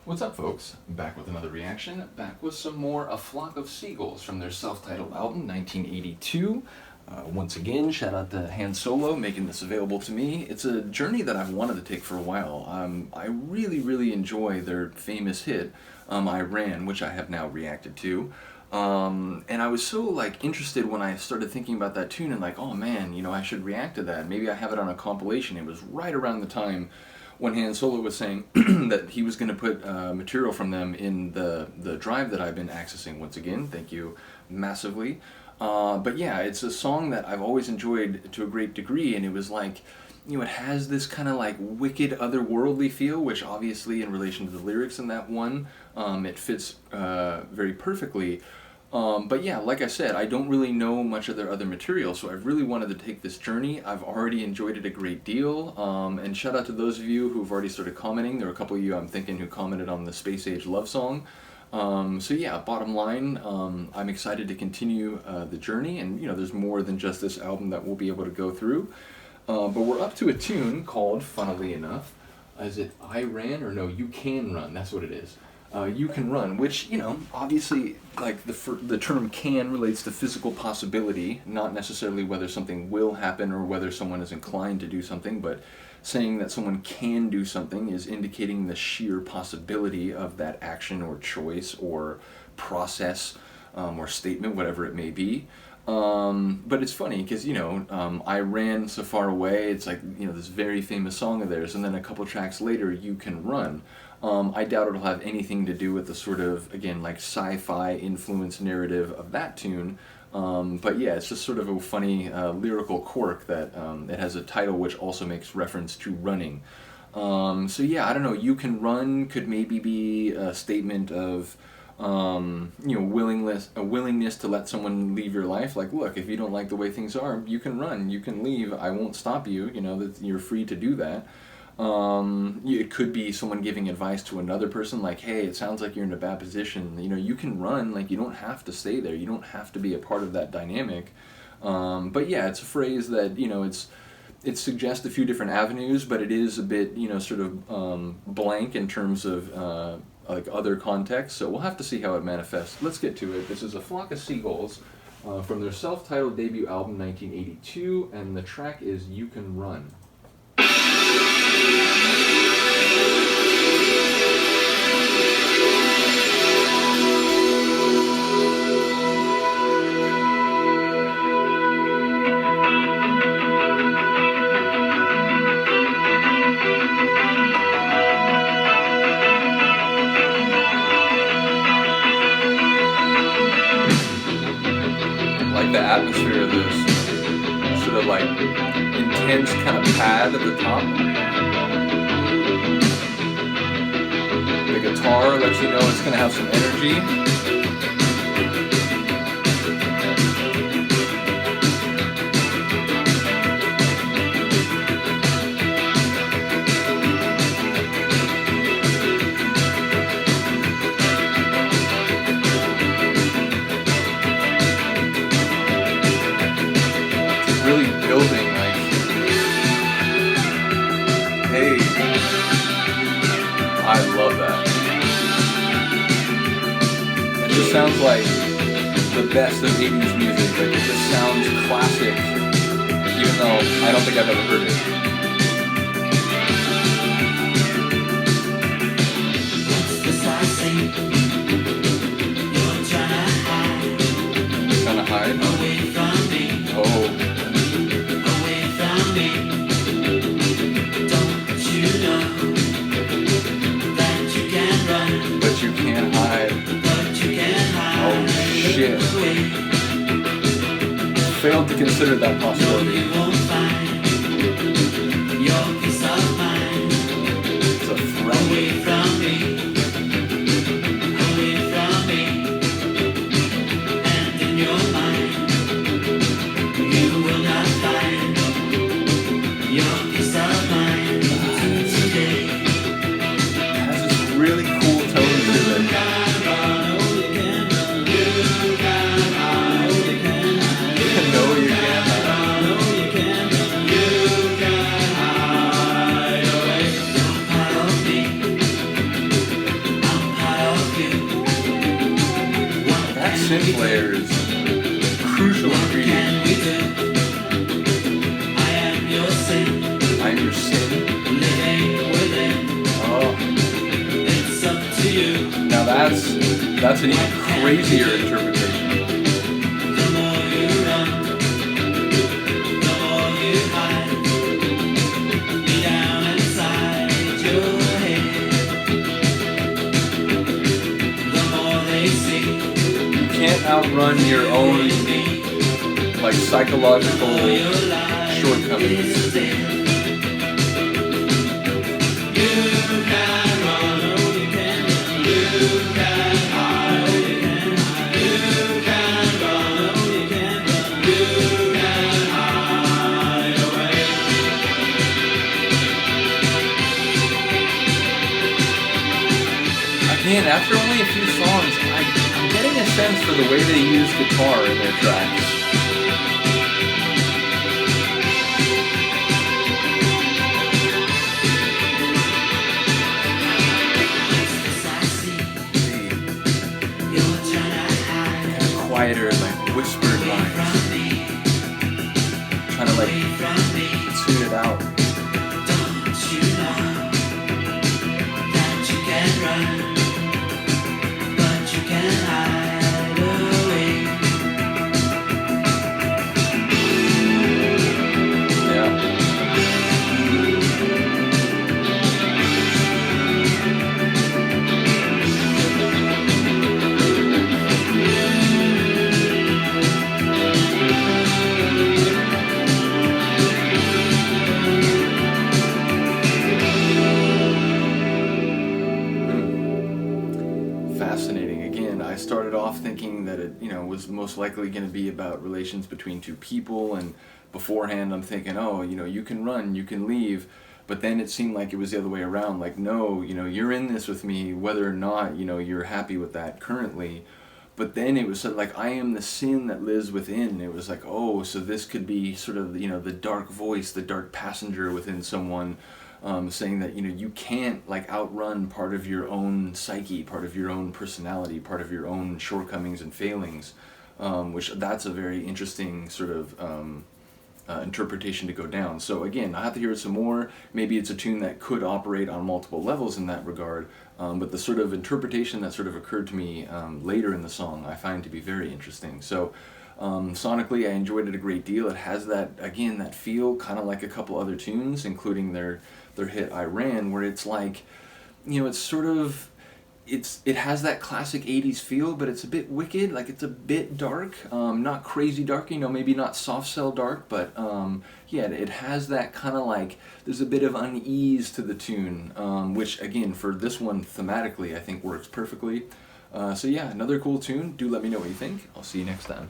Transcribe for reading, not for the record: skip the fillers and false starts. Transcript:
What's up, folks? Back with another reaction, back with some more A Flock of Seagulls from their self-titled album, 1982. Once again, shout out to Han Solo making this available to me. It's a journey that I've wanted to take for a while. I really enjoy their famous hit, I Ran, which I have now reacted to. And I was so interested when I started thinking about that tune and oh man, I should react to that. Maybe I have it on a compilation. It was right around the time when Han Solo was saying that he was going to put material from them in the drive that I've been accessing once again. Thank you massively. But yeah, it's a song that I've always enjoyed to a great degree, and it was it has this kind of wicked otherworldly feel, which obviously in relation to the lyrics in that one, it fits very perfectly. But yeah, like I said, I don't really know much of their other material, so I've really wanted to take this journey. I've already enjoyed it a great deal, and shout out to those of you who've already started commenting. There are a couple of you, I'm thinking, who commented on the Space Age love song. So yeah, bottom line, I'm excited to continue the journey, and there's more than just this album that we'll be able to go through. But we're up to a tune called, funnily enough, is it I Ran, or no, You Can Run, that's what it is. You Can Run, which, obviously, the term can relates to physical possibility, not necessarily whether something will happen or whether someone is inclined to do something, but saying that someone can do something is indicating the sheer possibility of that action or choice or process or statement, whatever it may be. But it's funny because, I Ran So Far Away, it's this very famous song of theirs, and then a couple tracks later, You Can Run. I doubt it'll have anything to do with the sort of, again, sci-fi influence narrative of that tune. But yeah, it's just sort of a funny lyrical quirk that it has a title which also makes reference to running. So yeah, I don't know, You Can Run could maybe be a statement of a willingness to let someone leave your life. Look, if you don't like the way things are, you can run, you can leave, I won't stop you, that you're free to do that. It could be someone giving advice to another person, hey, it sounds like you're in a bad position, you can run, you don't have to stay there, you don't have to be a part of that dynamic. But yeah, it's a phrase that, it suggests a few different avenues, but it is a bit, sort of blank in terms of other contexts, so we'll have to see how it manifests. Let's get to it. This is A Flock of Seagulls from their self-titled debut album 1982, and the track is You Can Run. The atmosphere of this sort of intense kind of pad at the top. The guitar lets you know it's going to have some energy. Really building, hey, I love that. It just sounds like the best of 80s music. It just sounds classic, even though I don't think I've ever heard it. Trying to hide? Oh. But you can't hide. Oh shit. Failed to consider that possibility. It's a threat. Really cool tone to it. No, you can't. synth layer is a crucial ingredient. I am your sin. Oh. It's up to you. Now that's an even crazier interpretation. The more you run, the more you hide. Be down inside your head. The more they see. You can't outrun your own like psychological shortcomings. Again, after only a few songs, I'm getting a sense for the way they use guitar in their tracks. Quieter, like whispered lines. Trying to like tune it out. Don't you know that you can run, but you can hide away? Yeah. Fascinating. Again, I started off thinking that it, was most likely going to be about relations between two people, and beforehand I'm thinking, oh, you can run, you can leave, but then it seemed like it was the other way around. Like, no, you're in this with me, whether or not, you're happy with that currently. But then it was sort of like, I am the sin that lives within. It was like, oh, so this could be sort of, the dark voice, the dark passenger within someone, saying that you can't like outrun part of your own psyche, part of your own personality, part of your own shortcomings and failings, which that's a very interesting sort of interpretation to go down. So again, I have to hear it some more. Maybe it's a tune that could operate on multiple levels in that regard, but the sort of interpretation that sort of occurred to me later in the song I find to be very interesting. So sonically I enjoyed it a great deal. It has that, again, that feel kind of like a couple other tunes, including their hit I Ran, where it's like, it's sort of, it has that classic 80s feel, but it's a bit wicked, like it's a bit dark, not crazy dark, maybe not soft cell dark, but yeah, it has that kind of like, there's a bit of unease to the tune, which again, for this one thematically, I think works perfectly. So yeah, another cool tune. Do let me know what you think. I'll see you next time.